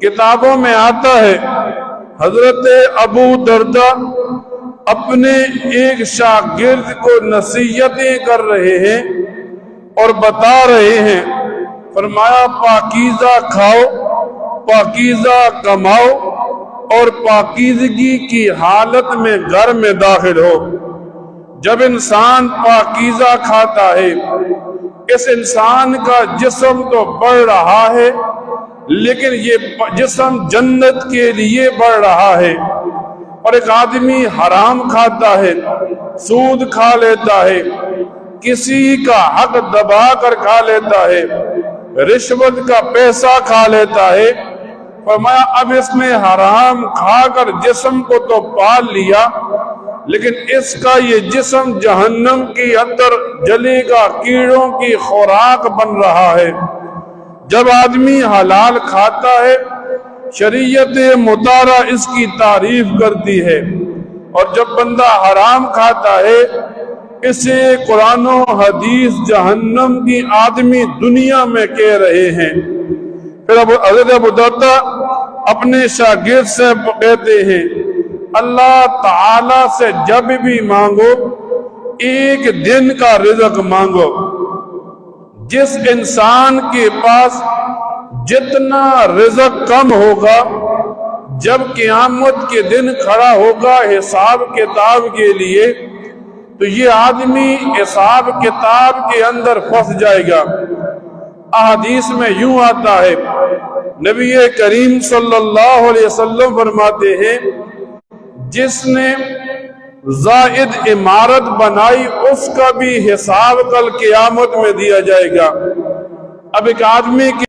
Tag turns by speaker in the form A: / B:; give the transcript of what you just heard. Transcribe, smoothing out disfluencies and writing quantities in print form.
A: کتابوں میں آتا ہے حضرت ابو دردہ اپنے ایک شاگرد کو نصیحتیں کر رہے ہیں اور بتا رہے ہیں، فرمایا پاکیزہ کھاؤ، پاکیزہ کماؤ اور پاکیزگی کی حالت میں گھر میں داخل ہو۔ جب انسان پاکیزہ کھاتا ہے، اس انسان کا جسم تو بڑھ رہا ہے، لیکن یہ جسم جنت کے لیے بڑھ رہا ہے۔ اور ایک آدمی حرام کھاتا ہے، سود کھا لیتا ہے، کسی کا حق دبا کر کھا لیتا ہے، رشوت کا پیسہ کھا لیتا ہے، فرمایا اب اس نے حرام کھا کر جسم کو تو پال لیا، لیکن اس کا یہ جسم جہنم کے اندر جلے گا، کیڑوں کی خوراک بن رہا ہے۔ جب آدمی حلال کھاتا ہے، شریعت مطالعہ اس کی تعریف کرتی ہے، اور جب بندہ حرام کھاتا ہے، اسے قرآن و حدیث جہنم کی آدمی دنیا میں کہہ رہے ہیں۔ پھر حضرت ابو دردہ اپنے شاگرد سے کہتے ہیں، اللہ تعالی سے جب بھی مانگو ایک دن کا رزق مانگو۔ جس انسان کے پاس جتنا رزق کم ہوگا، جب قیامت کے دن کھڑا ہوگا حساب کتاب کے لیے، تو یہ آدمی حساب کتاب کے اندر پھنس جائے گا۔ احادیث میں یوں آتا ہے، نبی کریم صلی اللہ علیہ وسلم فرماتے ہیں، جس نے زائد عمارت بنائی اس کا بھی حساب کل قیامت میں دیا جائے گا۔ اب ایک آدمی کی